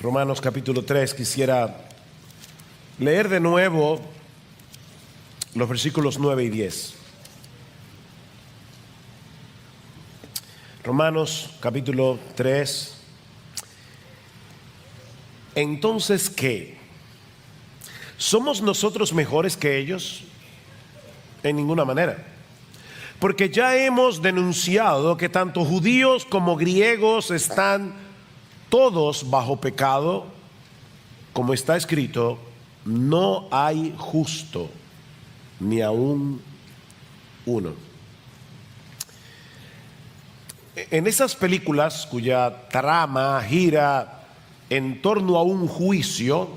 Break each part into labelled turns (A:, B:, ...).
A: Romanos capítulo 3, quisiera leer de nuevo los versículos 9 y 10. Romanos capítulo 3. Entonces, ¿qué? ¿Somos nosotros mejores que ellos? En ninguna manera. Porque ya hemos denunciado que tanto judíos como griegos están todos bajo pecado, como está escrito, no hay justo, ni aún uno. En esas películas cuya trama gira en torno a un juicio,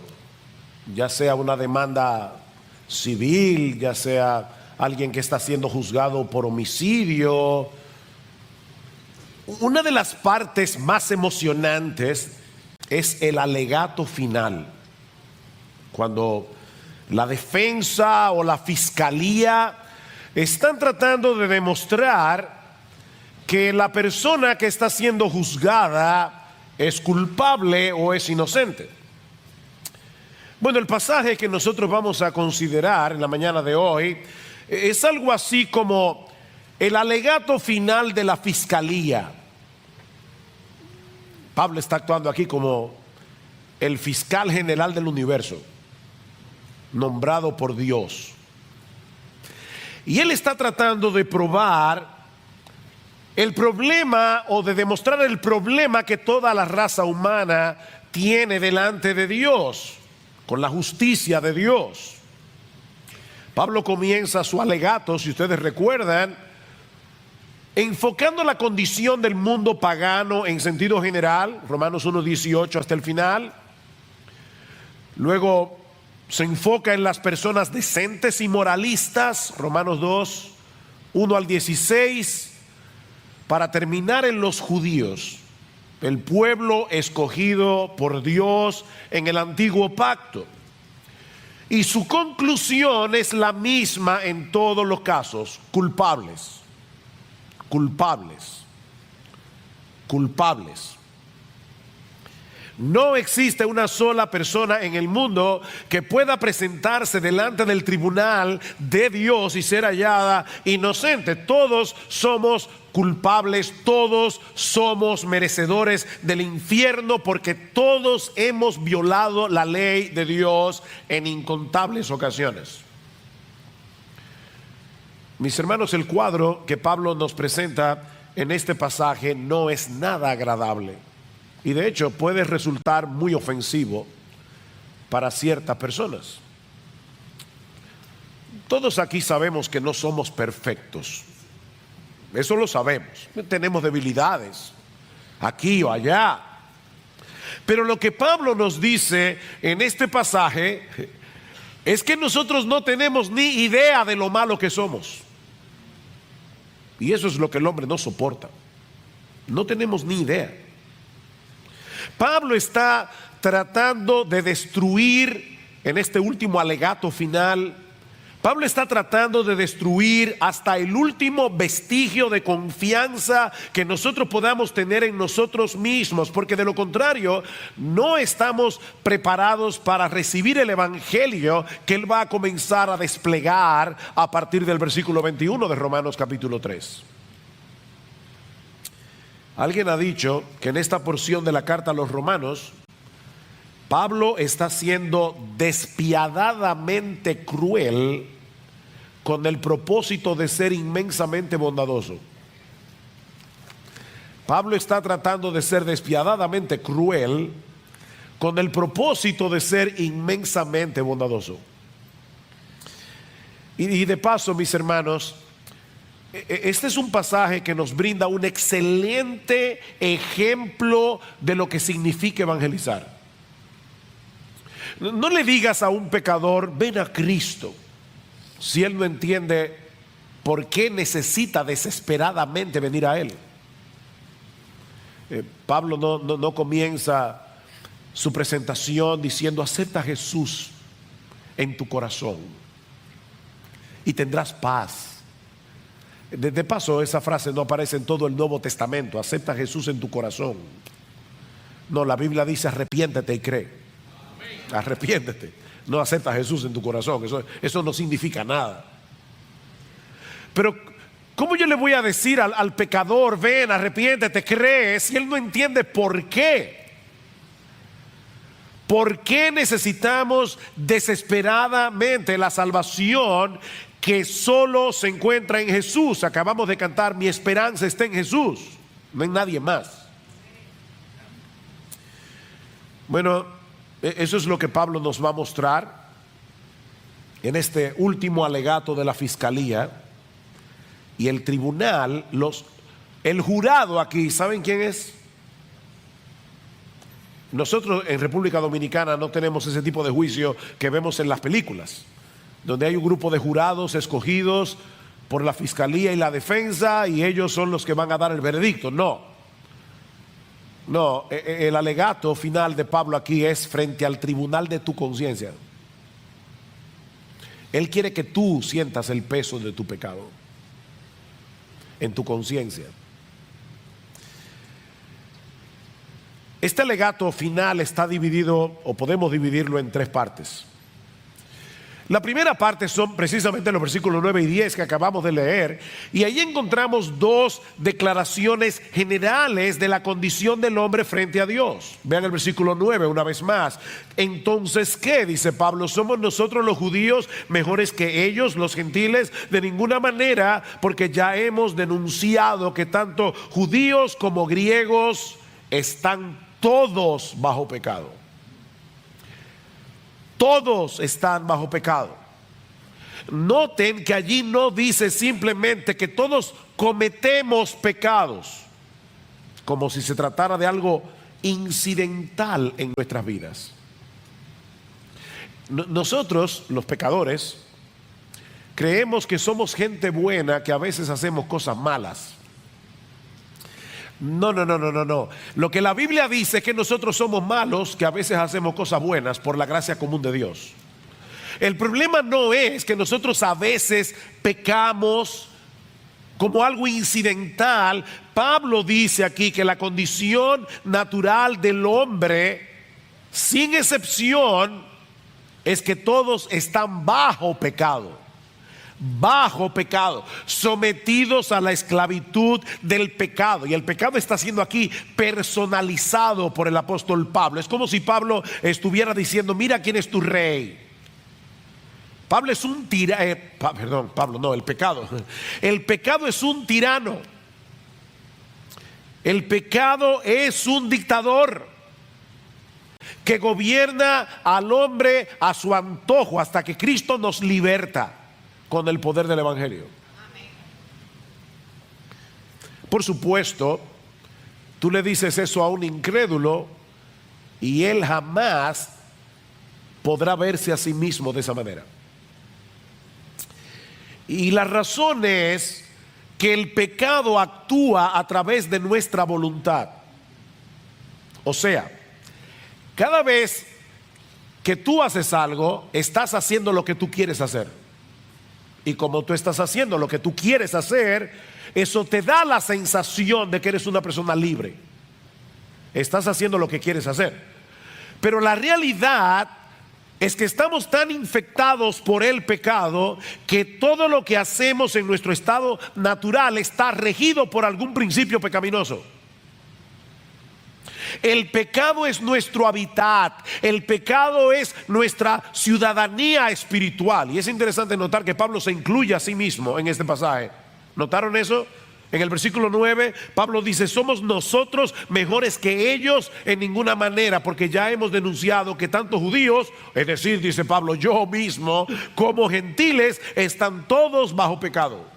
A: ya sea una demanda civil, ya sea alguien que está siendo juzgado por homicidio, una de las partes más emocionantes es el alegato final, cuando la defensa o la fiscalía están tratando de demostrar que la persona que está siendo juzgada es culpable o es inocente. Bueno, el pasaje que nosotros vamos a considerar en la mañana de hoy es algo así como el alegato final de la fiscalía. Pablo está actuando aquí como el fiscal general del universo, nombrado por Dios. Y él está tratando de probar el problema o de demostrar el problema que toda la raza humana tiene delante de Dios, con la justicia de Dios. Pablo comienza su alegato, si ustedes recuerdan, enfocando la condición del mundo pagano en sentido general, Romanos 1:18 hasta el final. Luego se enfoca en las personas decentes y moralistas, Romanos 2:1 al 16, para terminar en los judíos, el pueblo escogido por Dios en el antiguo pacto. Y su conclusión es la misma en todos los casos: culpables. Culpables, culpables. No existe una sola persona en el mundo que pueda presentarse delante del tribunal de Dios y ser hallada inocente. Todos somos culpables, todos somos merecedores del infierno, porque todos hemos violado la ley de Dios en incontables ocasiones. Mis hermanos, el cuadro que Pablo nos presenta en este pasaje no es nada agradable y de hecho puede resultar muy ofensivo para ciertas personas. Todos aquí sabemos que no somos perfectos, eso lo sabemos, tenemos debilidades aquí o allá, pero lo que Pablo nos dice en este pasaje es que nosotros no tenemos ni idea de lo malo que somos. Y eso es lo que el hombre no soporta. No tenemos ni idea. Pablo está tratando de destruir, en este último alegato final, Pablo está tratando de destruir hasta el último vestigio de confianza que nosotros podamos tener en nosotros mismos, porque de lo contrario no estamos preparados para recibir el evangelio que él va a comenzar a desplegar a partir del versículo 21 de Romanos capítulo 3. Alguien ha dicho que en esta porción de la carta a los romanos, Pablo está siendo despiadadamente cruel con el propósito de ser inmensamente bondadoso. Pablo está tratando de ser despiadadamente cruel con el propósito de ser inmensamente bondadoso. Y de paso, mis hermanos, este es un pasaje que nos brinda un excelente ejemplo de lo que significa evangelizar. No le digas a un pecador: ven a Cristo, si él no entiende por qué necesita desesperadamente venir a él. Pablo no comienza su presentación diciendo: acepta a Jesús en tu corazón y tendrás paz. De paso, esa frase no aparece en todo el Nuevo Testamento: acepta a Jesús en tu corazón. No, la Biblia dice arrepiéntete y cree. Arrepiéntete. No acepta a Jesús en tu corazón. Eso no significa nada. Pero ¿cómo yo le voy a decir al pecador, ven, arrepiéntete, cree, si él no entiende por qué? ¿Por qué necesitamos desesperadamente la salvación que solo se encuentra en Jesús? Acabamos de cantar, mi esperanza está en Jesús, no en nadie más. Bueno, eso es lo que Pablo nos va a mostrar en este último alegato de la fiscalía. Y el tribunal, el jurado aquí, ¿saben quién es? Nosotros en República Dominicana no tenemos ese tipo de juicio que vemos en las películas, donde hay un grupo de jurados escogidos por la fiscalía y la defensa y ellos son los que van a dar el veredicto. No, el alegato final de Pablo aquí es frente al tribunal de tu conciencia. Él quiere que tú sientas el peso de tu pecado en tu conciencia. Este alegato final está dividido, o podemos dividirlo en tres partes. La primera parte son precisamente los versículos 9 y 10 que acabamos de leer, y ahí encontramos dos declaraciones generales de la condición del hombre frente a Dios. Vean el versículo 9 una vez más. Entonces, ¿qué? Dice Pablo, ¿somos nosotros los judíos mejores que ellos, los gentiles? De ninguna manera, porque ya hemos denunciado que tanto judíos como griegos están todos bajo pecado. Todos están bajo pecado. Noten que allí no dice simplemente que todos cometemos pecados, como si se tratara de algo incidental en nuestras vidas. Nosotros, los pecadores, creemos que somos gente buena, que a veces hacemos cosas malas. No. Lo que la Biblia dice es que nosotros somos malos, que a veces hacemos cosas buenas por la gracia común de Dios. El problema no es que nosotros a veces pecamos como algo incidental. Pablo dice aquí que la condición natural del hombre, sin excepción, es que todos están bajo pecado. Bajo pecado, sometidos a la esclavitud del pecado. Y el pecado está siendo aquí personalizado por el apóstol Pablo. Es como si Pablo estuviera diciendo, mira quién es tu rey. Pablo es un tirano, el pecado. El pecado es un tirano. El pecado es un dictador que gobierna al hombre a su antojo hasta que Cristo nos liberta con el poder del evangelio. Por supuesto, tú le dices eso a un incrédulo y él jamás podrá verse a sí mismo de esa manera. Y la razón es que el pecado actúa a través de nuestra voluntad. O sea, cada vez que tú haces algo, estás haciendo lo que tú quieres hacer. Y como tú estás haciendo lo que tú quieres hacer, eso te da la sensación de que eres una persona libre. Estás haciendo lo que quieres hacer. Pero la realidad es que estamos tan infectados por el pecado que todo lo que hacemos en nuestro estado natural está regido por algún principio pecaminoso. El pecado es nuestro hábitat, el pecado es nuestra ciudadanía espiritual. Y es interesante notar que Pablo se incluye a sí mismo en este pasaje. ¿Notaron eso? En el versículo 9, Pablo dice, somos nosotros mejores que ellos en ninguna manera, porque ya hemos denunciado que tanto judíos, es decir, dice Pablo, yo mismo, como gentiles, están todos bajo pecado.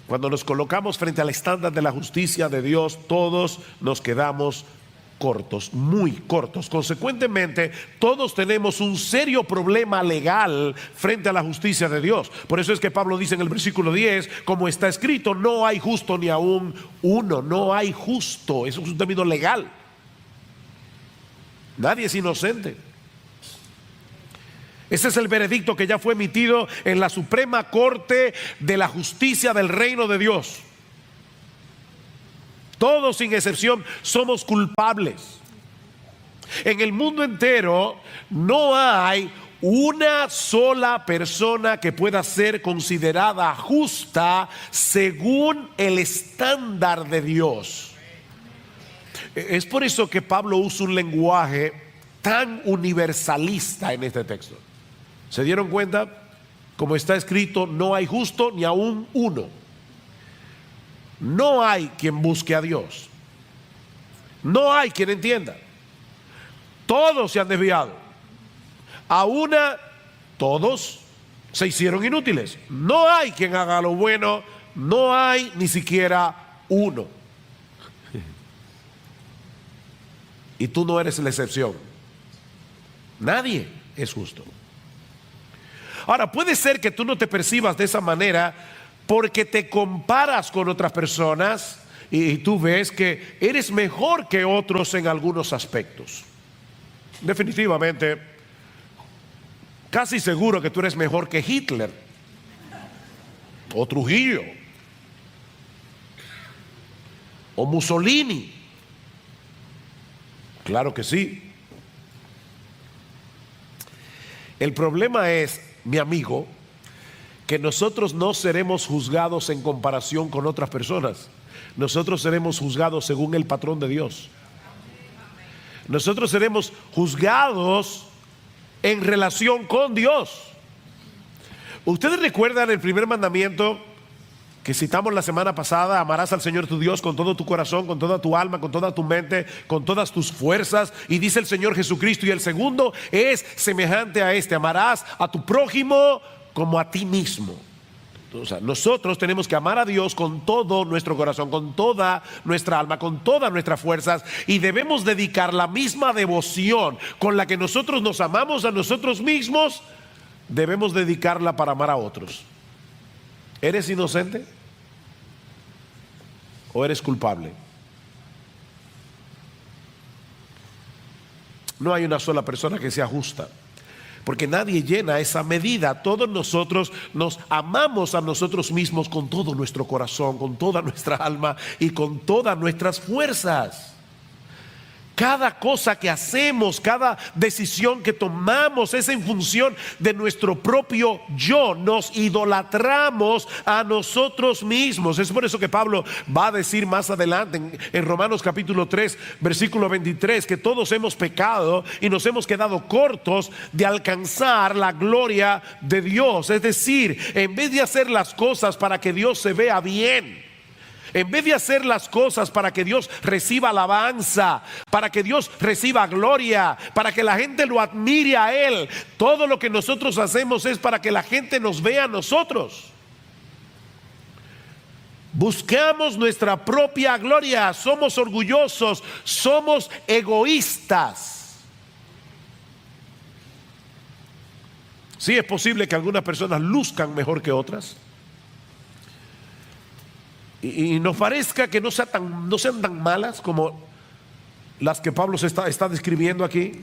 A: Cuando nos colocamos frente al estándar de la justicia de Dios, todos nos quedamos cortos, muy cortos. Consecuentemente, todos tenemos un serio problema legal frente a la justicia de Dios. Por eso es que Pablo dice en el versículo 10, como está escrito, no hay justo ni aún uno, no hay justo. Eso es un término legal. Nadie es inocente. Ese es el veredicto que ya fue emitido en la Suprema Corte de la Justicia del Reino de Dios. Todos sin excepción somos culpables. En el mundo entero no hay una sola persona que pueda ser considerada justa según el estándar de Dios. Es por eso que Pablo usa un lenguaje tan universalista en este texto. ¿Se dieron cuenta? Como está escrito, no hay justo ni aún uno. No hay quien busque a Dios. No hay quien entienda. Todos se han desviado. A una, todos se hicieron inútiles. No hay quien haga lo bueno. No hay ni siquiera uno. Y tú no eres la excepción. Nadie es justo. Ahora, puede ser que tú no te percibas de esa manera porque te comparas con otras personas y tú ves que eres mejor que otros en algunos aspectos. Definitivamente, casi seguro que tú eres mejor que Hitler o Trujillo o Mussolini. Claro que sí. El problema es, mi amigo, que nosotros no seremos juzgados en comparación con otras personas. Nosotros seremos juzgados según el patrón de Dios. Nosotros seremos juzgados en relación con Dios. Ustedes recuerdan el primer mandamiento que citamos la semana pasada: amarás al Señor tu Dios con todo tu corazón, con toda tu alma, con toda tu mente, con todas tus fuerzas. Y dice el Señor Jesucristo, y el segundo es semejante a este: amarás a tu prójimo como a ti mismo. O sea, nosotros tenemos que amar a Dios con todo nuestro corazón, con toda nuestra alma, con todas nuestras fuerzas, y debemos dedicar la misma devoción con la que nosotros nos amamos a nosotros mismos, debemos dedicarla para amar a otros. ¿Eres inocente o eres culpable? No hay una sola persona que sea justa, porque nadie llena esa medida. Todos nosotros nos amamos a nosotros mismos con todo nuestro corazón, con toda nuestra alma y con todas nuestras fuerzas. Cada cosa que hacemos, cada decisión que tomamos es en función de nuestro propio yo. Nos idolatramos a nosotros mismos. Es por eso que Pablo va a decir más adelante en Romanos capítulo 3 versículo 23 que todos hemos pecado y nos hemos quedado cortos de alcanzar la gloria de Dios. Es decir, en vez de hacer las cosas para que Dios se vea bien, en vez de hacer las cosas para que Dios reciba alabanza, para que Dios reciba gloria, para que la gente lo admire a Él, todo lo que nosotros hacemos es para que la gente nos vea a nosotros. Buscamos nuestra propia gloria, somos orgullosos, somos egoístas. Sí, es posible que algunas personas luzcan mejor que otras, y nos parezca que no sean tan malas como las que Pablo está describiendo aquí.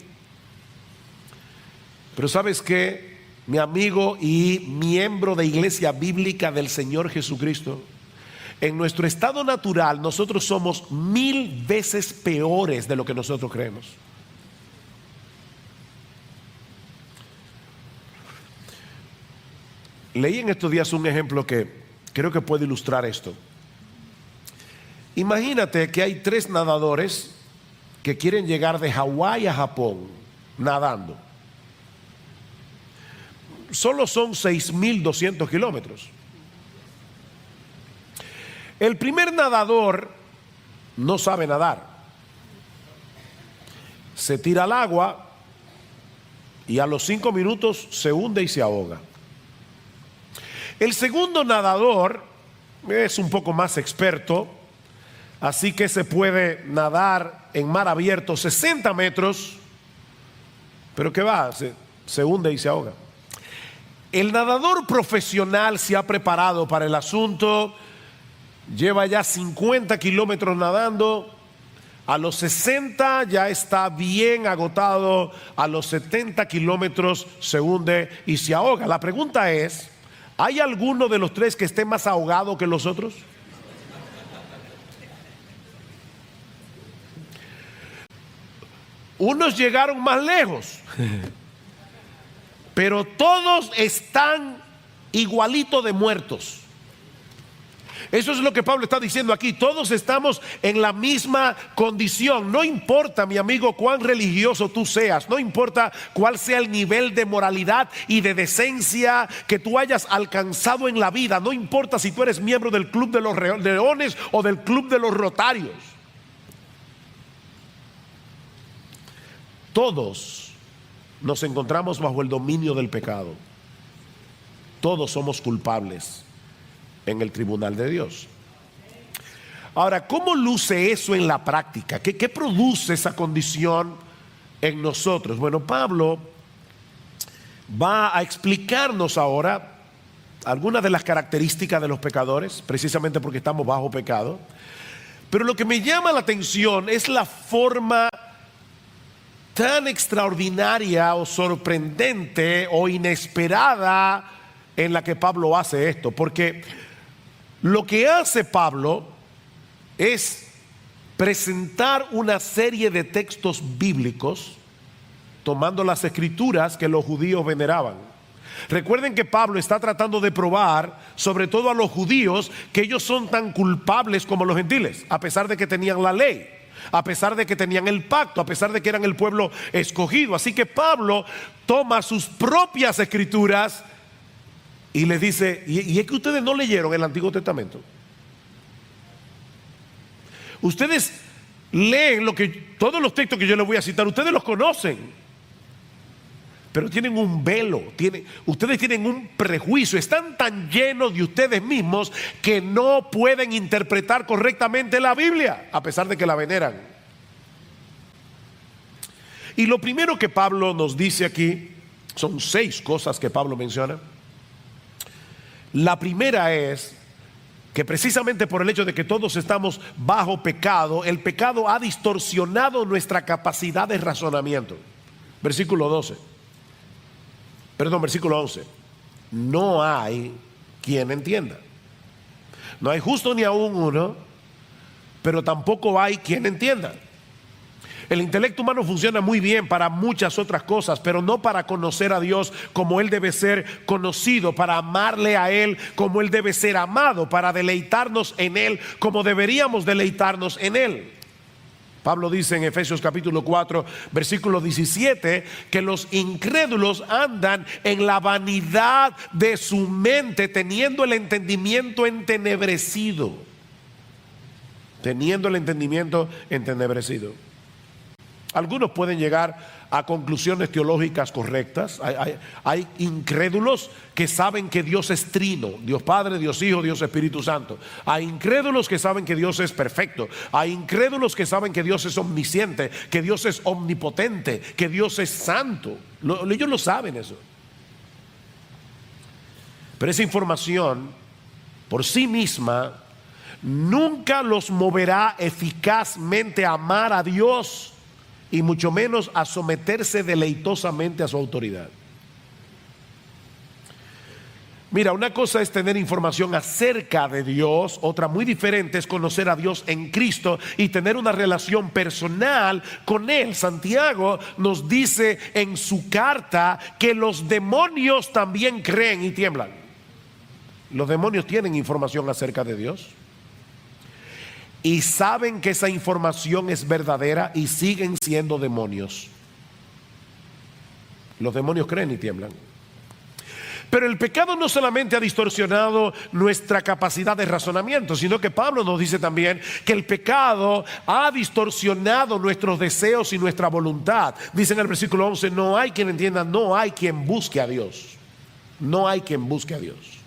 A: Pero ¿sabes qué, mi amigo y miembro de Iglesia Bíblica del Señor Jesucristo? En nuestro estado natural nosotros somos 1000 veces peores de lo que nosotros creemos. Leí en estos días un ejemplo que creo que puede ilustrar esto. Imagínate que hay 3 nadadores que quieren llegar de Hawái a Japón nadando. Solo son 6.200 kilómetros. El primer nadador no sabe nadar. Se tira al agua y a los 5 minutos se hunde y se ahoga. El segundo nadador es un poco más experto, así que se puede nadar en mar abierto 60 metros, pero ¿qué va? Se hunde y se ahoga. El nadador profesional se ha preparado para el asunto, lleva ya 50 kilómetros nadando, a los 60 ya está bien agotado, a los 70 kilómetros se hunde y se ahoga. La pregunta es, ¿hay alguno de los 3 que esté más ahogado que los otros? Unos llegaron más lejos, pero todos están igualitos de muertos. Eso es lo que Pablo está diciendo aquí. Todos estamos en la misma condición. No importa, mi amigo, cuán religioso tú seas. No importa cuál sea el nivel de moralidad y de decencia que tú hayas alcanzado en la vida. No importa si tú eres miembro del Club de los Leones o del Club de los Rotarios. Todos nos encontramos bajo el dominio del pecado. Todos somos culpables en el tribunal de Dios. Ahora, ¿cómo luce eso en la práctica? ¿Qué produce esa condición en nosotros? Bueno, Pablo va a explicarnos ahora algunas de las características de los pecadores, precisamente porque estamos bajo pecado. Pero lo que me llama la atención es la forma tan extraordinaria o sorprendente o inesperada en la que Pablo hace esto, porque lo que hace Pablo es presentar una serie de textos bíblicos tomando las escrituras que los judíos veneraban. Recuerden que Pablo está tratando de probar, sobre todo a los judíos, que ellos son tan culpables como los gentiles, a pesar de que tenían la ley, a pesar de que tenían el pacto, a pesar de que eran el pueblo escogido. Así que Pablo toma sus propias escrituras y les dice, y es que ustedes no leyeron el Antiguo Testamento. Ustedes leen todos los textos que yo les voy a citar, ustedes los conocen, pero tienen un velo, ustedes tienen un prejuicio, están tan llenos de ustedes mismos que no pueden interpretar correctamente la Biblia, a pesar de que la veneran. Y lo primero que Pablo nos dice aquí, son 6 cosas que Pablo menciona. La primera es que precisamente por el hecho de que todos estamos bajo pecado, el pecado ha distorsionado nuestra capacidad de razonamiento. Versículo 11. No hay quien entienda. No hay justo ni aún uno, pero tampoco hay quien entienda. El intelecto humano funciona muy bien para muchas otras cosas, pero no para conocer a Dios como Él debe ser conocido, para amarle a Él como Él debe ser amado, para deleitarnos en Él como deberíamos deleitarnos en Él. Pablo dice en Efesios capítulo 4, versículo 17, que los incrédulos andan en la vanidad de su mente, teniendo el entendimiento entenebrecido. Teniendo el entendimiento entenebrecido. Algunos pueden llegar a conclusiones teológicas correctas. Hay incrédulos que saben que Dios es trino, Dios Padre, Dios Hijo, Dios Espíritu Santo. Hay incrédulos que saben que Dios es perfecto. Hay incrédulos que saben que Dios es omnisciente, que Dios es omnipotente, que Dios es santo. Ellos lo saben eso. Pero esa información por sí misma nunca los moverá eficazmente a amar a Dios, y mucho menos a someterse deleitosamente a su autoridad. Mira, una cosa es tener información acerca de Dios, otra muy diferente es conocer a Dios en Cristo y tener una relación personal con Él. Santiago nos dice en su carta que los demonios también creen y tiemblan. Los demonios tienen información acerca de Dios y saben que esa información es verdadera y siguen siendo demonios. Los demonios creen y tiemblan. Pero el pecado no solamente ha distorsionado nuestra capacidad de razonamiento, sino que Pablo nos dice también que el pecado ha distorsionado nuestros deseos y nuestra voluntad. Dice en el versículo 11, no hay quien entienda, no hay quien busque a Dios. No hay quien busque a Dios.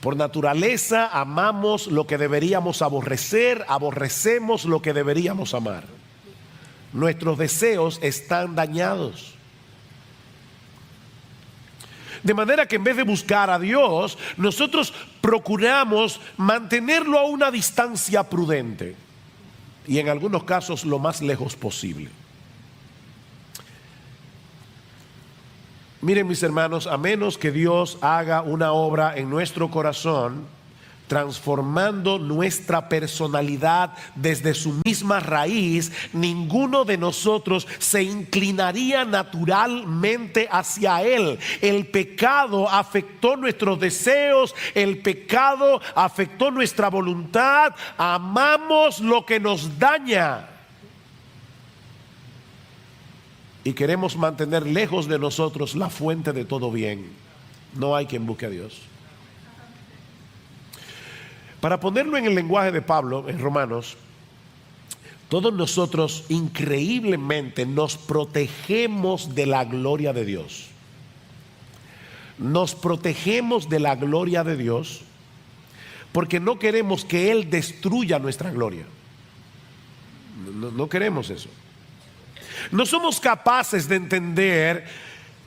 A: Por naturaleza amamos lo que deberíamos aborrecer, aborrecemos lo que deberíamos amar. Nuestros deseos están dañados. De manera que en vez de buscar a Dios, nosotros procuramos mantenerlo a una distancia prudente y en algunos casos lo más lejos posible. Miren mis hermanos, a menos que Dios haga una obra en nuestro corazón, transformando nuestra personalidad desde su misma raíz, ninguno de nosotros se inclinaría naturalmente hacia Él. El pecado afectó nuestros deseos, el pecado afectó nuestra voluntad, amamos lo que nos daña y queremos mantener lejos de nosotros la fuente de todo bien. No hay quien busque a Dios. Para ponerlo en el lenguaje de Pablo en Romanos, todos nosotros increíblemente nos protegemos de la gloria de Dios. Nos protegemos de la gloria de Dios porque no queremos que Él destruya nuestra gloria. No queremos eso. No somos capaces de entender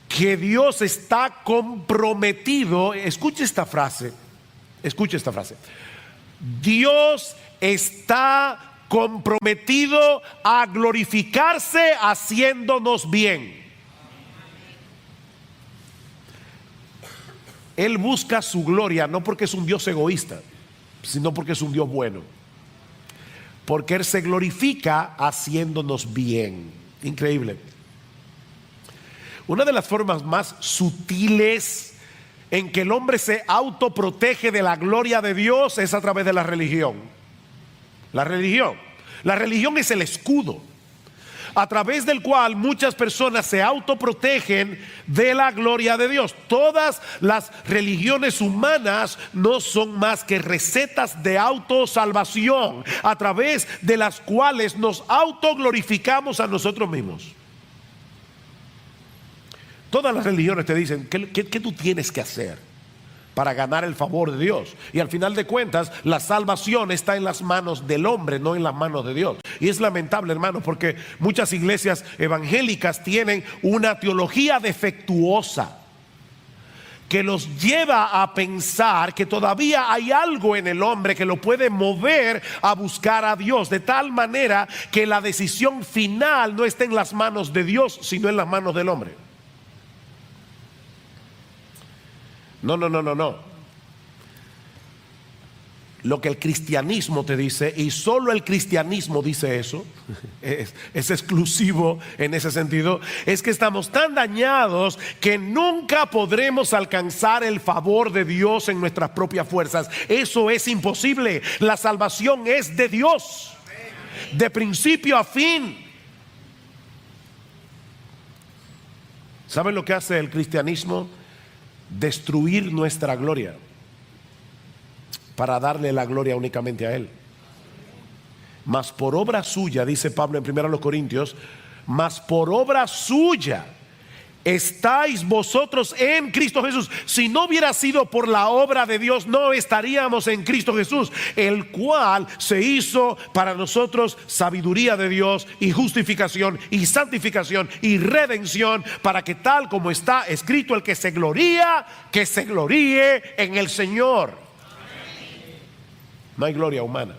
A: que Dios está comprometido. Escuche esta frase. Dios está comprometido a glorificarse haciéndonos bien. Él busca su gloria no porque es un Dios egoísta, sino porque es un Dios bueno. Porque Él se glorifica haciéndonos bien. Increíble. Una de las formas más sutiles en que el hombre se autoprotege de la gloria de Dios es a través de la religión. La religión es el escudo a través del cual muchas personas se autoprotegen de la gloria de Dios. Todas las religiones humanas no son más que recetas de autosalvación a través de las cuales nos autoglorificamos a nosotros mismos. Todas las religiones te dicen ¿qué tú tienes que hacer para ganar el favor de Dios? Y al final de cuentas, la salvación está en las manos del hombre, no en las manos de Dios. Y es lamentable, hermanos, porque muchas iglesias evangélicas tienen una teología defectuosa que los lleva a pensar que todavía hay algo en el hombre que lo puede mover a buscar a Dios, de tal manera que la decisión final no está en las manos de Dios, sino en las manos del hombre. No. Lo que el cristianismo te dice, y solo el cristianismo dice eso, es exclusivo en ese sentido, es que estamos tan dañados que nunca podremos alcanzar el favor de Dios en nuestras propias fuerzas. Eso es imposible. La salvación es de Dios, de principio a fin. ¿Saben lo que hace el cristianismo? Destruir nuestra gloria para darle la gloria únicamente a Él. Mas por obra suya, dice Pablo en 1 Corintios, mas por obra suya estáis vosotros en Cristo Jesús. Si no hubiera sido por la obra de Dios, no estaríamos en Cristo Jesús, el cual se hizo para nosotros sabiduría de Dios y justificación y santificación y redención, para que tal como está escrito, el que se gloría, que se gloríe en el Señor. No hay gloria humana.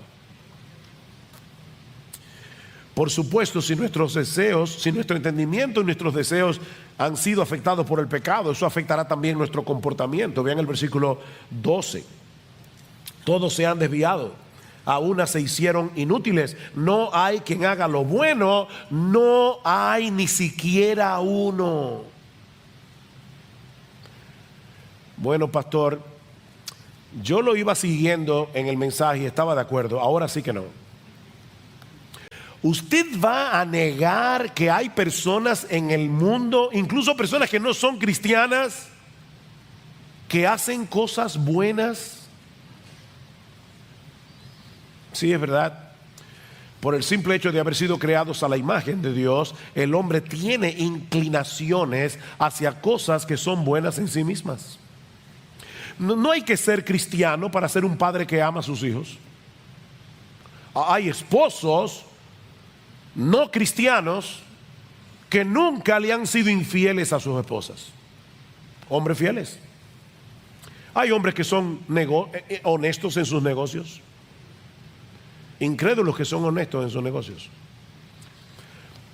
A: Por supuesto, si nuestros deseos, si nuestro entendimiento y nuestros deseos han sido afectados por el pecado, eso afectará también nuestro comportamiento. Vean el versículo 12. Todos se han desviado, a una se hicieron inútiles. No hay quien haga lo bueno, no hay ni siquiera uno. Bueno, pastor, yo lo iba siguiendo en el mensaje y estaba de acuerdo. Ahora sí que no. ¿Usted va a negar que hay personas en el mundo, incluso personas que no son cristianas, que hacen cosas buenas? Sí, es verdad. Por el simple hecho de haber sido creados a la imagen de Dios, el hombre tiene inclinaciones hacia cosas que son buenas en sí mismas. No hay que ser cristiano para ser un padre que ama a sus hijos. Hay esposos no cristianos que nunca le han sido infieles a sus esposas. Hombres fieles. Hay hombres que son honestos en sus negocios. Incrédulos que son honestos en sus negocios.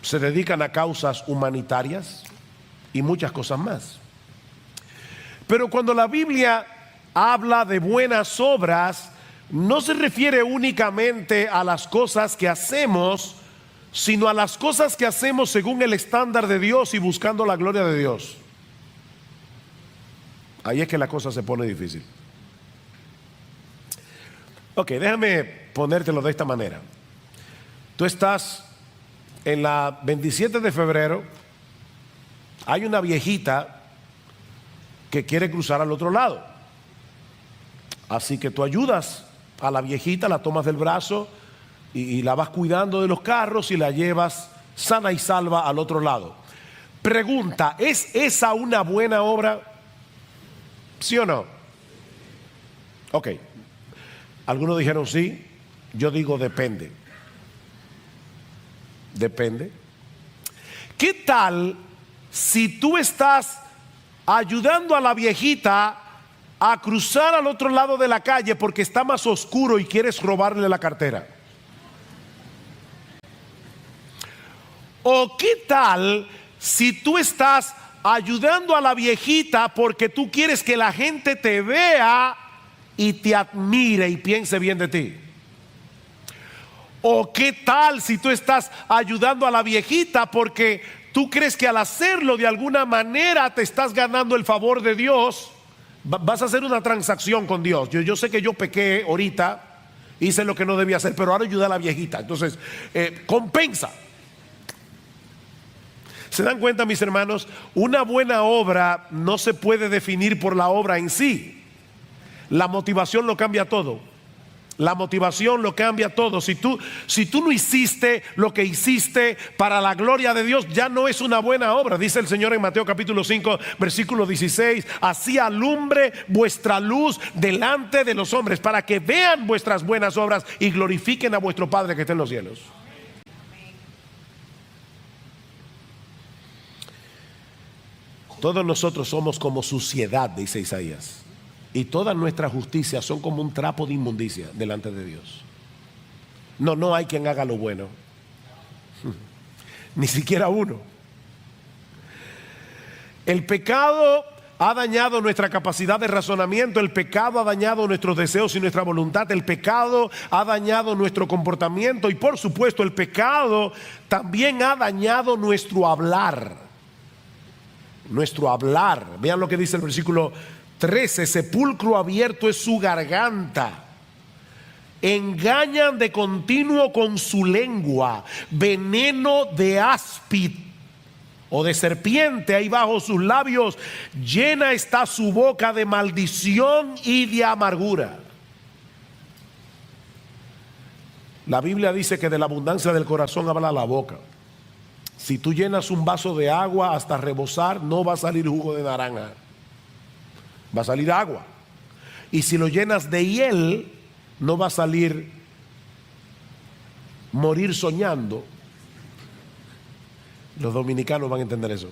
A: Se dedican a causas humanitarias y muchas cosas más. Pero cuando la Biblia habla de buenas obras, no se refiere únicamente a las cosas que hacemos, sino a las cosas que hacemos según el estándar de Dios y buscando la gloria de Dios. Ahí es que la cosa se pone difícil. Ok, déjame ponértelo de esta manera. Tú estás en la 27 de febrero, hay una viejita que quiere cruzar al otro lado. Así que tú ayudas a la viejita, la tomas del brazo y la vas cuidando de los carros y la llevas sana y salva al otro lado. Pregunta, ¿es esa una buena obra? ¿Sí o no? Ok. Algunos dijeron sí, yo digo depende. Depende. ¿Qué tal si tú estás ayudando a la viejita a cruzar al otro lado de la calle porque está más oscuro y quieres robarle la cartera? ¿O qué tal si tú estás ayudando a la viejita porque tú quieres que la gente te vea y te admire y piense bien de ti? ¿O qué tal si tú estás ayudando a la viejita porque tú crees que al hacerlo de alguna manera te estás ganando el favor de Dios? Vas a hacer una transacción con Dios. Yo sé que yo pequé ahorita, hice lo que no debía hacer, pero ahora ayuda a la viejita. Entonces, compensa. ¿Se dan cuenta, mis hermanos? Una buena obra no se puede definir por la obra en sí. La motivación lo cambia todo. La motivación lo cambia todo. Si tú no hiciste lo que hiciste para la gloria de Dios, ya no es una buena obra. Dice el Señor en Mateo capítulo 5, versículo 16: así alumbre vuestra luz delante de los hombres, para que vean vuestras buenas obras y glorifiquen a vuestro Padre que está en los cielos. Todos nosotros somos como suciedad, dice Isaías, y todas nuestras justicias son como un trapo de inmundicia delante de Dios. No hay quien haga lo bueno, ni siquiera uno. El pecado ha dañado nuestra capacidad de razonamiento, el pecado ha dañado nuestros deseos y nuestra voluntad, el pecado ha dañado nuestro comportamiento y por supuesto el pecado también ha dañado nuestro hablar. Nuestro hablar. Vean lo que dice el versículo 13: sepulcro abierto es su garganta, engañan de continuo con su lengua, veneno de áspid o de serpiente hay bajo sus labios, llena está su boca de maldición y de amargura. La Biblia dice que de la abundancia del corazón habla la boca. Si tú llenas un vaso de agua hasta rebosar, no va a salir jugo de naranja, va a salir agua. Y si lo llenas de hiel, no va a salir morir soñando. Los dominicanos van a entender eso.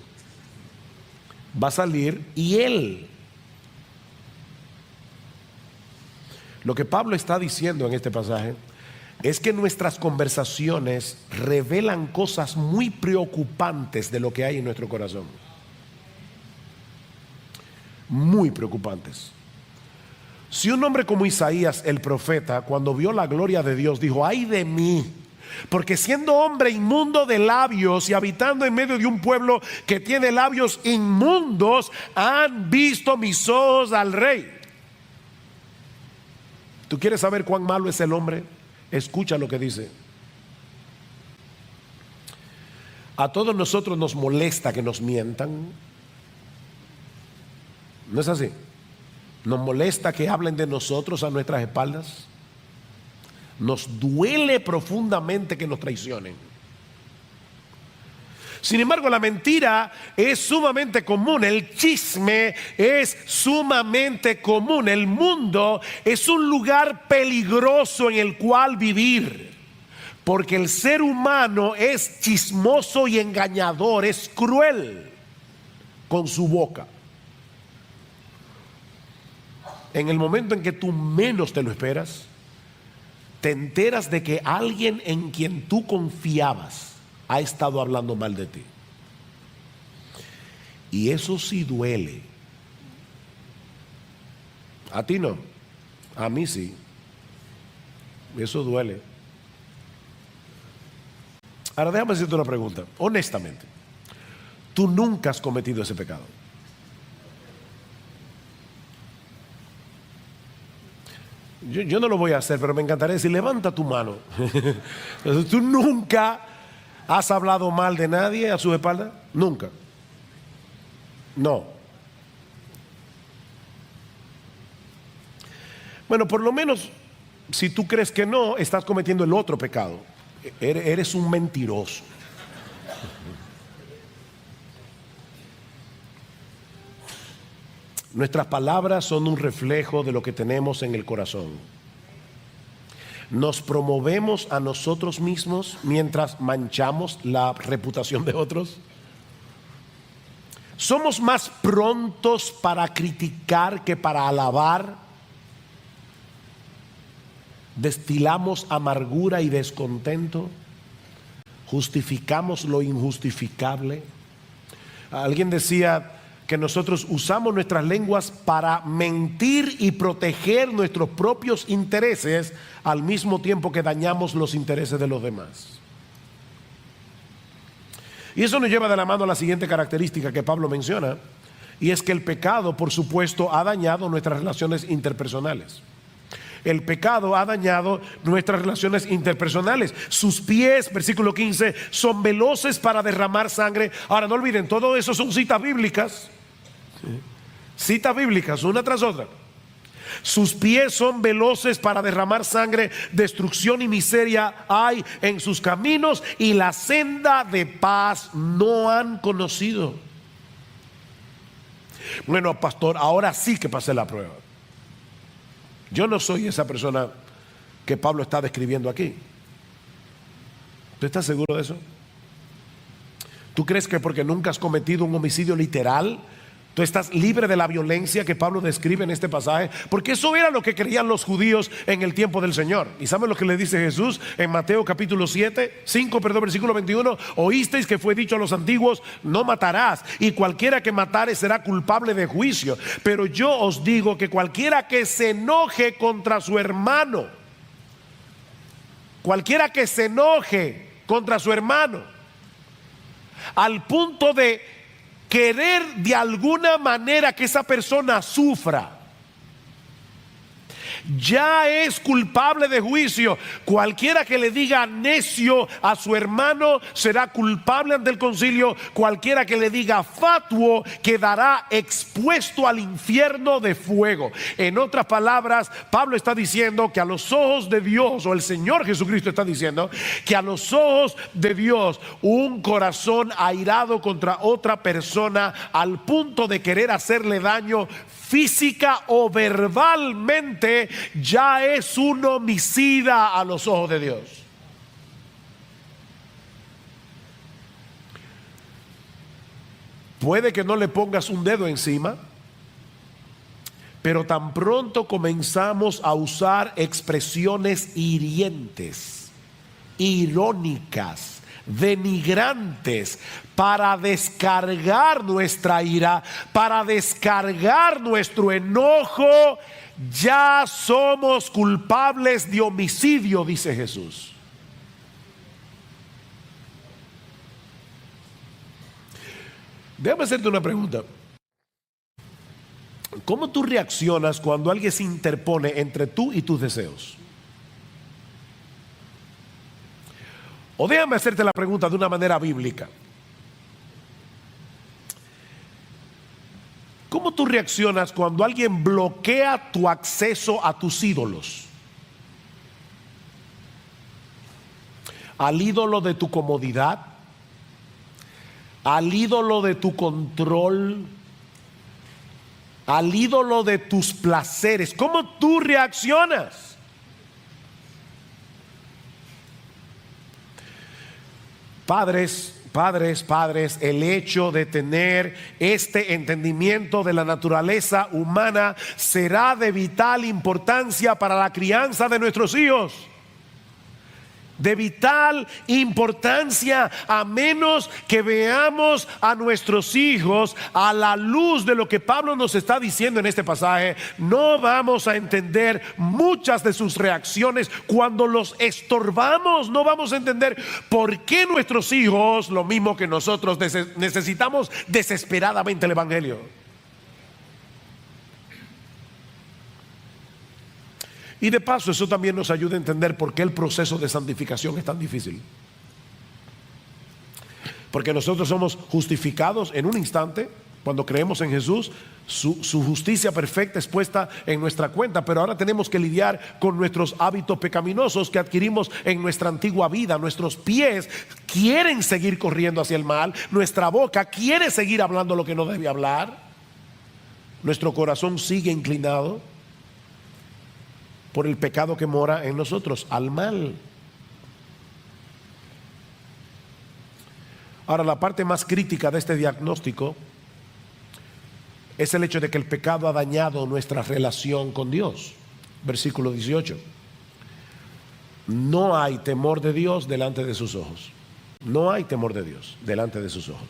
A: Va a salir hiel. Lo que Pablo está diciendo en este pasaje es que nuestras conversaciones revelan cosas muy preocupantes de lo que hay en nuestro corazón. Muy preocupantes. Si un hombre como Isaías, el profeta, cuando vio la gloria de Dios, dijo: ay de mí, porque siendo hombre inmundo de labios y habitando en medio de un pueblo que tiene labios inmundos, han visto mis ojos al Rey. ¿Tú quieres saber cuán malo es el hombre? Escucha lo que dice. A todos nosotros nos molesta que nos mientan. ¿No es así? Nos molesta que hablen de nosotros a nuestras espaldas. Nos duele profundamente que nos traicionen. Sin embargo, la mentira es sumamente común, el chisme es sumamente común. El mundo es un lugar peligroso en el cual vivir, porque el ser humano es chismoso y engañador, es cruel con su boca. En el momento en que tú menos te lo esperas, te enteras de que alguien en quien tú confiabas ha estado hablando mal de ti. Y eso sí duele. A ti no, a mí sí. Eso duele. Ahora déjame hacerte una pregunta, honestamente. Tú nunca has cometido ese pecado. Yo no lo voy a hacer, pero me encantaría decir, levanta tu mano. ¿Tú nunca has hablado mal de nadie a su espalda? Nunca. No. Bueno, por lo menos, si tú crees que no, estás cometiendo el otro pecado. Eres un mentiroso. Nuestras palabras son un reflejo de lo que tenemos en el corazón. Nos promovemos a nosotros mismos mientras manchamos la reputación de otros. Somos más prontos para criticar que para alabar. Destilamos amargura y descontento. Justificamos lo injustificable. Alguien decía que nosotros usamos nuestras lenguas para mentir y proteger nuestros propios intereses al mismo tiempo que dañamos los intereses de los demás. Y eso nos lleva de la mano a la siguiente característica que Pablo menciona, y es que el pecado, por supuesto, ha dañado nuestras relaciones interpersonales. El pecado ha dañado nuestras relaciones interpersonales. Sus pies, versículo 15, son veloces para derramar sangre. Ahora no olviden, todo eso son citas bíblicas. Citas bíblicas, una tras otra. Sus pies son veloces para derramar sangre. Destrucción y miseria hay en sus caminos, y la senda de paz no han conocido. Bueno, pastor, ahora sí que pasé la prueba. Yo no soy esa persona que Pablo está describiendo aquí. ¿Tú estás seguro de eso? ¿Tú crees que porque nunca has cometido un homicidio literal, tú estás libre de la violencia que Pablo describe en este pasaje? Porque eso era lo que creían los judíos en el tiempo del Señor. ¿Y saben lo que le dice Jesús en Mateo capítulo 5, versículo 21? Oísteis que fue dicho a los antiguos, no matarás, y cualquiera que matare será culpable de juicio. Pero yo os digo que cualquiera que se enoje contra su hermano, al punto de querer de alguna manera que esa persona sufra, ya es culpable de juicio. Cualquiera que le diga necio a su hermano será culpable ante el concilio. Cualquiera que le diga fatuo quedará expuesto al infierno de fuego. En otras palabras, Pablo está diciendo que a los ojos de Dios, o el Señor Jesucristo está diciendo que a los ojos de Dios, un corazón airado contra otra persona al punto de querer hacerle daño física o verbalmente, ya es un homicida a los ojos de Dios. Puede que no le pongas un dedo encima, pero tan pronto comenzamos a usar expresiones hirientes, irónicas, denigrantes, para descargar nuestra ira, para descargar nuestro enojo, ya somos culpables de homicidio, dice Jesús. Déjame hacerte una pregunta. ¿Cómo tú reaccionas cuando alguien se interpone entre tú y tus deseos? O déjame hacerte la pregunta de una manera bíblica. ¿Cómo tú reaccionas cuando alguien bloquea tu acceso a tus ídolos? Al ídolo de tu comodidad, al ídolo de tu control, al ídolo de tus placeres. ¿Cómo tú reaccionas? Padres, el hecho de tener este entendimiento de la naturaleza humana será de vital importancia para la crianza de nuestros hijos. de vital importancia, a menos que veamos a nuestros hijos a la luz de lo que Pablo nos está diciendo en este pasaje. No vamos a entender muchas de sus reacciones cuando los estorbamos. No vamos a entender por qué nuestros hijos, lo mismo que nosotros, necesitamos desesperadamente el evangelio. Y de paso, eso también nos ayuda a entender por qué el proceso de santificación es tan difícil. Porque nosotros somos justificados en un instante cuando creemos en Jesús. Su justicia perfecta es puesta en nuestra cuenta, pero ahora tenemos que lidiar con nuestros hábitos pecaminosos que adquirimos en nuestra antigua vida. Nuestros pies quieren seguir corriendo hacia el mal, nuestra boca quiere seguir hablando lo que no debe hablar, nuestro corazón sigue inclinado por el pecado que mora en nosotros, al mal. Ahora, la parte más crítica de este diagnóstico es el hecho de que el pecado ha dañado nuestra relación con Dios. Versículo 18. No hay temor de Dios delante de sus ojos. No hay temor de Dios delante de sus ojos.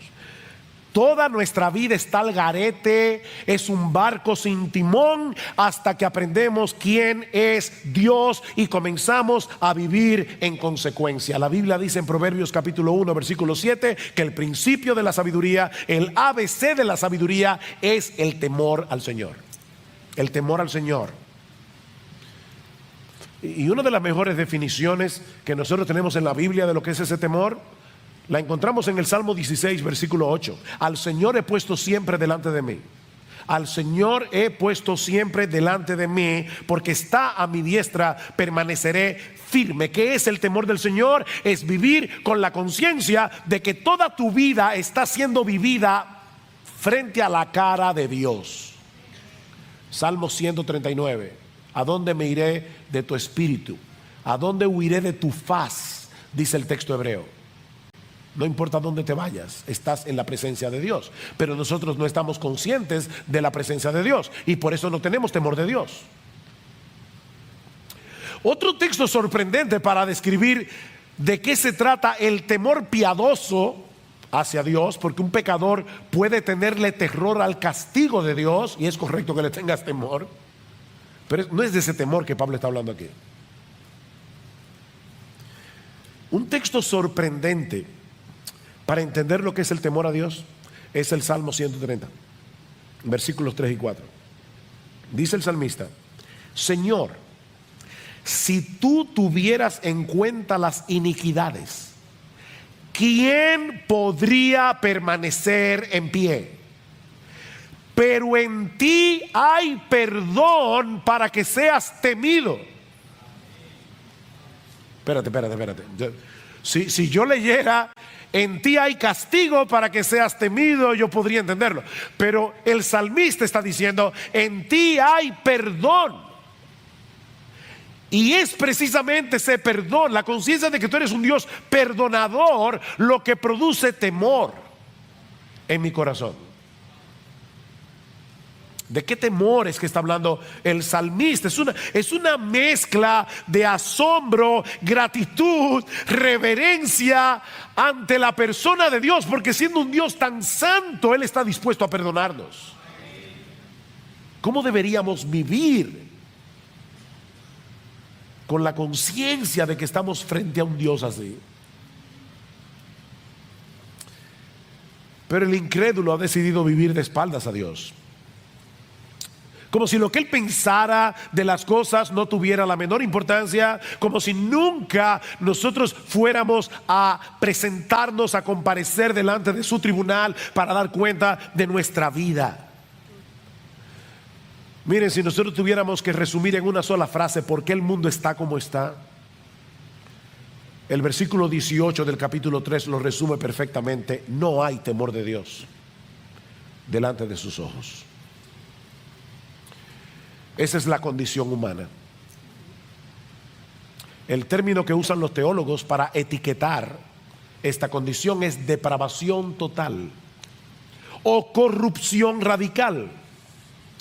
A: Toda nuestra vida está al garete, es un barco sin timón hasta que aprendemos quién es Dios y comenzamos a vivir en consecuencia. La Biblia dice en Proverbios capítulo 1 versículo 7 que el principio de la sabiduría, el ABC de la sabiduría es el temor al Señor. El temor al Señor. Y una de las mejores definiciones que nosotros tenemos en la Biblia de lo que es ese temor, la encontramos en el Salmo 16, versículo 8. Al Señor he puesto siempre delante de mí. Al Señor he puesto siempre delante de mí, porque está a mi diestra, permaneceré firme. ¿Qué es el temor del Señor? Es vivir con la conciencia de que toda tu vida está siendo vivida frente a la cara de Dios. Salmo 139. ¿A dónde me iré de tu espíritu? ¿A dónde huiré de tu faz? Dice el texto hebreo. No importa dónde te vayas, estás en la presencia de Dios. Pero nosotros no estamos conscientes de la presencia de Dios y por eso no tenemos temor de Dios. Otro texto sorprendente para describir de qué se trata el temor piadoso hacia Dios, porque un pecador puede tenerle terror al castigo de Dios, y es correcto que le tengas temor, pero no es de ese temor que Pablo está hablando aquí. Un texto sorprendente para entender lo que es el temor a Dios es el Salmo 130, versículos 3 y 4. Dice el salmista: Señor, si tú tuvieras en cuenta las iniquidades, ¿quién podría permanecer en pie? Pero en ti hay perdón para que seas temido. Espérate. Si yo leyera en ti hay castigo para que seas temido, yo podría entenderlo. Pero el salmista está diciendo: en ti hay perdón. Y es precisamente ese perdón, la conciencia de que tú eres un Dios perdonador, lo que produce temor en mi corazón. ¿De qué temor es que está hablando el salmista? Es una mezcla de asombro, gratitud, reverencia ante la persona de Dios, porque siendo un Dios tan santo, Él está dispuesto a perdonarnos. ¿Cómo deberíamos vivir con la conciencia de que estamos frente a un Dios así? Pero el incrédulo ha decidido vivir de espaldas a Dios, como si lo que él pensara de las cosas no tuviera la menor importancia, como si nunca nosotros fuéramos a presentarnos, a comparecer delante de su tribunal para dar cuenta de nuestra vida. Miren, si nosotros tuviéramos que resumir en una sola frase por qué el mundo está como está, el versículo 18 del capítulo 3 lo resume perfectamente: no hay temor de Dios delante de sus ojos. Esa es la condición humana. El término que usan los teólogos para etiquetar esta condición es depravación total o corrupción radical.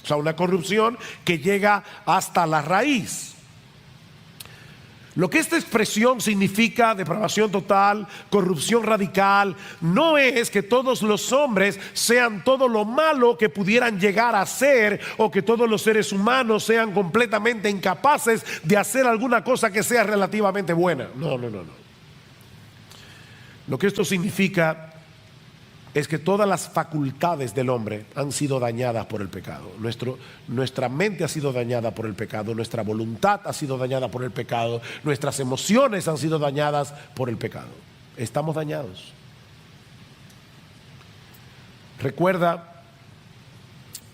A: O sea, una corrupción que llega hasta la raíz. Lo que esta expresión significa, depravación total, corrupción radical, no es que todos los hombres sean todo lo malo que pudieran llegar a ser, o que todos los seres humanos sean completamente incapaces de hacer alguna cosa que sea relativamente buena. No. Lo que esto significa es que todas las facultades del hombre han sido dañadas por el pecado. Nuestra mente ha sido dañada por el pecado, nuestra voluntad ha sido dañada por el pecado, nuestras emociones han sido dañadas por el pecado. Estamos dañados. Recuerda,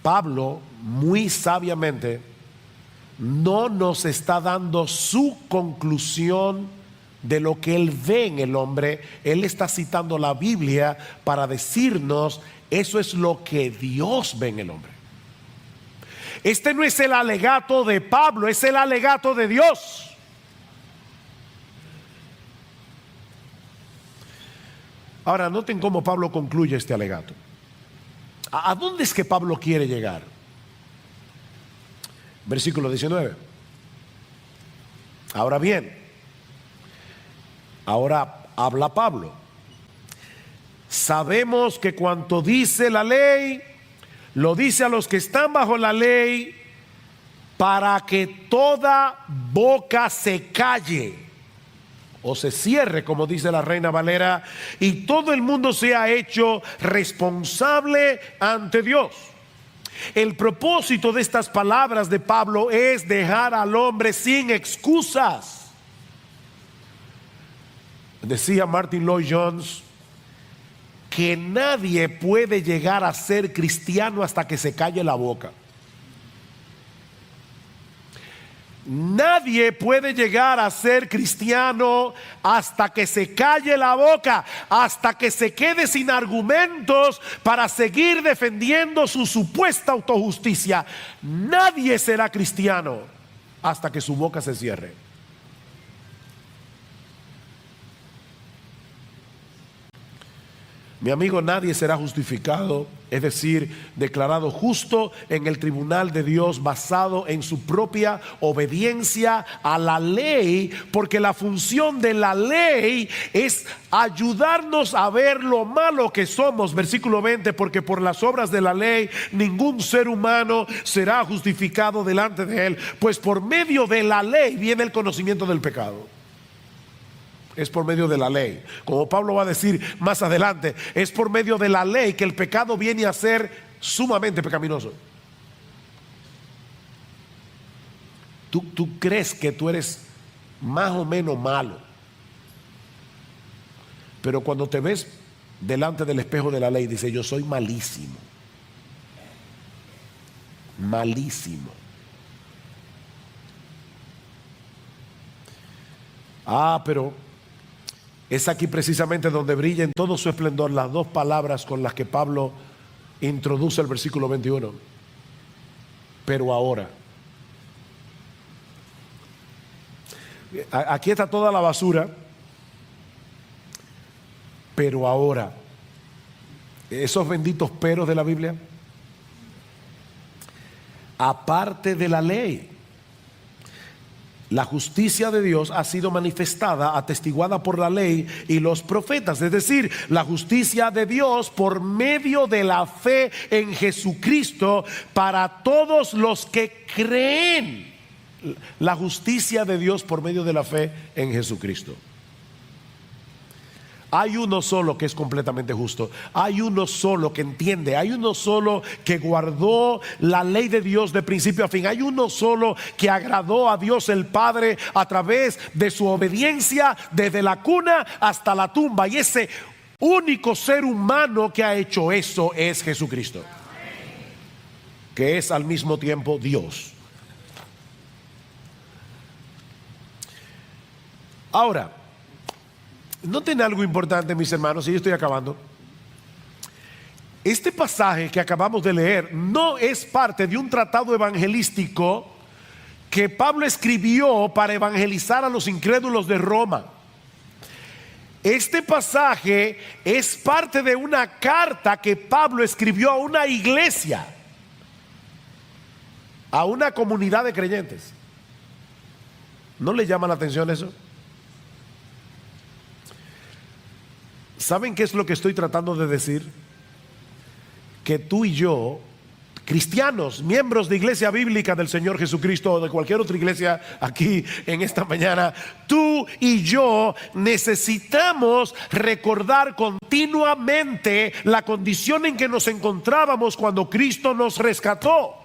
A: Pablo muy sabiamente no nos está dando su conclusión de lo que él ve en el hombre. Él está citando la Biblia para decirnos: eso es lo que Dios ve en el hombre. Este no es el alegato de Pablo, es el alegato de Dios. Ahora noten cómo Pablo concluye este alegato. ¿A dónde es que Pablo quiere llegar? Versículo 19. Ahora bien, ahora habla Pablo. Sabemos que cuanto dice la ley, lo dice a los que están bajo la ley, para que toda boca se calle o se cierre, como dice la Reina Valera, y todo el mundo sea hecho responsable ante Dios. El propósito de estas palabras de Pablo es dejar al hombre sin excusas. Decía Martin Lloyd Jones que nadie puede llegar a ser cristiano hasta que se calle la boca. Nadie puede llegar a ser cristiano hasta que se calle la boca, hasta que se quede sin argumentos para seguir defendiendo su supuesta autojusticia. Nadie será cristiano hasta que su boca se cierre. Mi amigo, nadie será justificado, es decir, declarado justo en el tribunal de Dios basado en su propia obediencia a la ley, porque la función de la ley es ayudarnos a ver lo malo que somos. Versículo 20, porque por las obras de la ley ningún ser humano será justificado delante de él, pues por medio de la ley viene el conocimiento del pecado. Es por medio de la ley. Como Pablo va a decir más adelante, es por medio de la ley que el pecado viene a ser sumamente pecaminoso. Tú crees que tú eres más o menos malo, pero cuando te ves delante del espejo de la ley, dices: yo soy malísimo. Malísimo. Pero es aquí precisamente donde brilla en todo su esplendor las dos palabras con las que Pablo introduce el versículo 21. Pero ahora. Aquí está toda la basura. Pero ahora. Esos benditos peros de la Biblia. Aparte de la ley, la justicia de Dios ha sido manifestada, atestiguada por la ley y los profetas. Es decir, la justicia de Dios por medio de la fe en Jesucristo para todos los que creen. La justicia de Dios por medio de la fe en Jesucristo. Hay uno solo que es completamente justo. Hay uno solo que entiende. Hay uno solo que guardó la ley de Dios de principio a fin. Hay uno solo que agradó a Dios el Padre a través de su obediencia desde la cuna hasta la tumba. Y ese único ser humano que ha hecho eso es Jesucristo, que es al mismo tiempo Dios. Ahora, noten algo importante, mis hermanos, y yo estoy acabando. Este pasaje que acabamos de leer no es parte de un tratado evangelístico que Pablo escribió para evangelizar a los incrédulos de Roma. Este pasaje es parte de una carta que Pablo escribió a una iglesia, a una comunidad de creyentes. ¿No le llama la atención eso? ¿Saben qué es lo que estoy tratando de decir? Que tú y yo, cristianos, miembros de Iglesia Bíblica del Señor Jesucristo o de cualquier otra iglesia aquí en esta mañana, tú y yo necesitamos recordar continuamente la condición en que nos encontrábamos cuando Cristo nos rescató.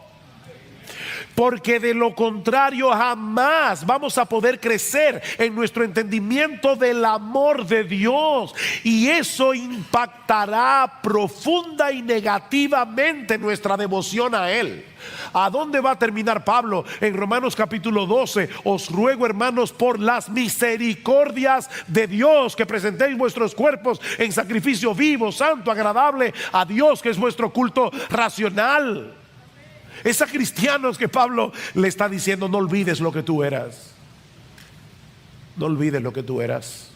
A: Porque de lo contrario jamás vamos a poder crecer en nuestro entendimiento del amor de Dios, y eso impactará profunda y negativamente nuestra devoción a Él. ¿A dónde va a terminar Pablo? En Romanos capítulo 12: os ruego, hermanos, por las misericordias de Dios, que presentéis vuestros cuerpos en sacrificio vivo, santo, agradable a Dios, que es vuestro culto racional. Es a cristianos que Pablo le está diciendo: no olvides lo que tú eras. No olvides lo que tú eras.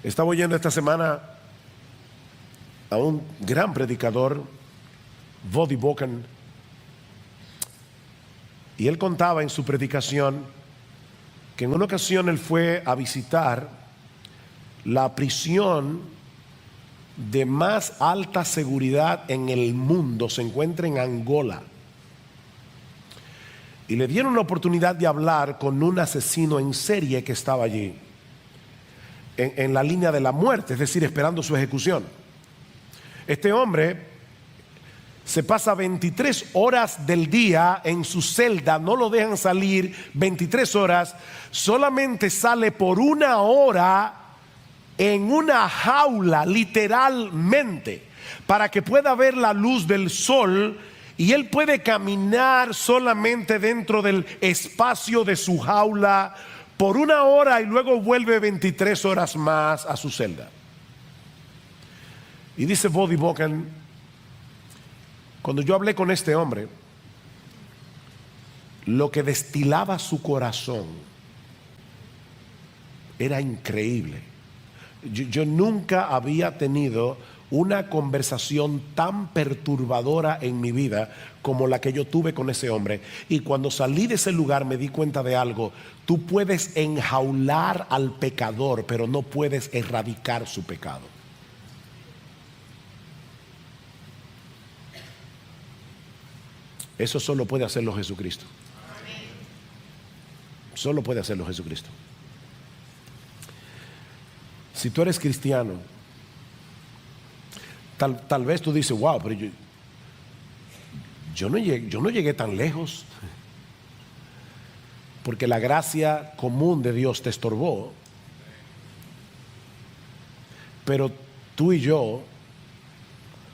A: Estaba oyendo esta semana a un gran predicador, Voddie Baucham, y él contaba en su predicación que en una ocasión él fue a visitar la prisión de más alta seguridad en el mundo. Se encuentra en Angola, y le dieron la oportunidad de hablar con un asesino en serie que estaba allí en la línea de la muerte, es decir, esperando su ejecución. Este hombre se pasa 23 horas del día en su celda, no lo dejan salir 23 horas, solamente sale por 1 hora en una jaula, literalmente, para que pueda ver la luz del sol, y él puede caminar solamente dentro del espacio de su jaula por 1 hora, y luego vuelve 23 horas más a su celda. Y dice Voddie Baucham: cuando yo hablé con este hombre, lo que destilaba su corazón era increíble. Yo nunca había tenido una conversación tan perturbadora en mi vida como la que yo tuve con ese hombre. Y cuando salí de ese lugar me di cuenta de algo: tú puedes enjaular al pecador, pero no puedes erradicar su pecado. Eso solo puede hacerlo Jesucristo. Solo puede hacerlo Jesucristo. Si tú eres cristiano, tal vez tú dices: wow, pero yo no llegué tan lejos, porque la gracia común de Dios te estorbó. Pero tú y yo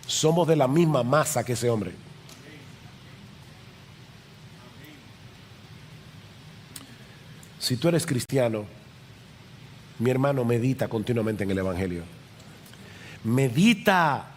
A: somos de la misma masa que ese hombre. Si tú eres cristiano, mi hermano, medita continuamente en el Evangelio. Medita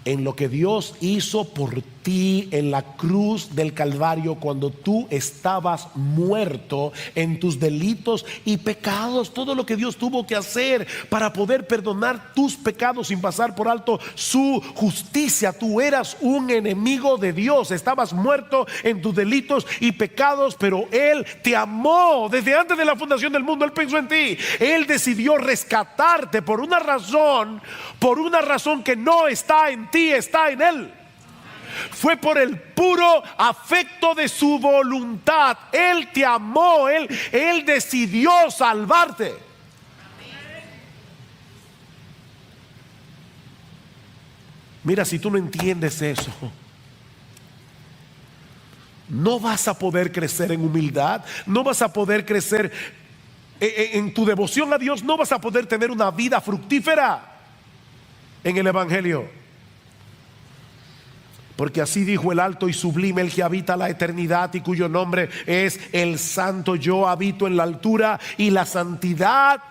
A: en lo que Dios hizo por ti en la cruz del Calvario, cuando tú estabas muerto en tus delitos y pecados. Todo lo que Dios tuvo que hacer para poder perdonar tus pecados sin pasar por alto su justicia. Tú eras un enemigo de Dios, estabas muerto en tus delitos y pecados, pero Él te amó desde antes de la fundación del mundo. Él pensó en ti. Él decidió rescatarte por una razón que no está en ti, está en Él. Fue por el puro afecto de su voluntad. Él te amó, Él decidió salvarte. Mira, si tú no entiendes eso, no vas a poder crecer en humildad, no vas a poder crecer en tu devoción a Dios, no vas a poder tener una vida fructífera en el Evangelio. Porque así dijo el alto y sublime, el que habita la eternidad y cuyo nombre es el Santo: yo habito en la altura y la santidad,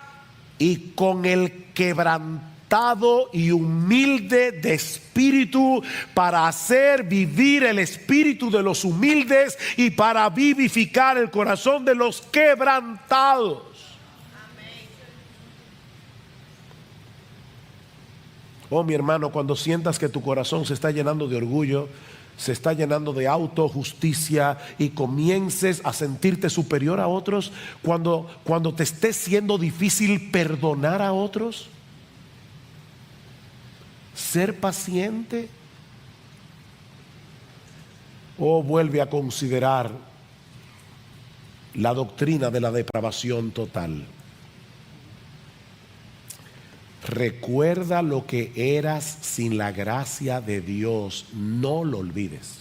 A: y con el quebrantado y humilde de espíritu, para hacer vivir el espíritu de los humildes y para vivificar el corazón de los quebrantados. Oh, mi hermano, cuando sientas que tu corazón se está llenando de orgullo, se está llenando de autojusticia y comiences a sentirte superior a otros, cuando te esté siendo difícil perdonar a otros, ser paciente, o vuelve a considerar la doctrina de la depravación total. Recuerda lo que eras sin la gracia de Dios, no lo olvides.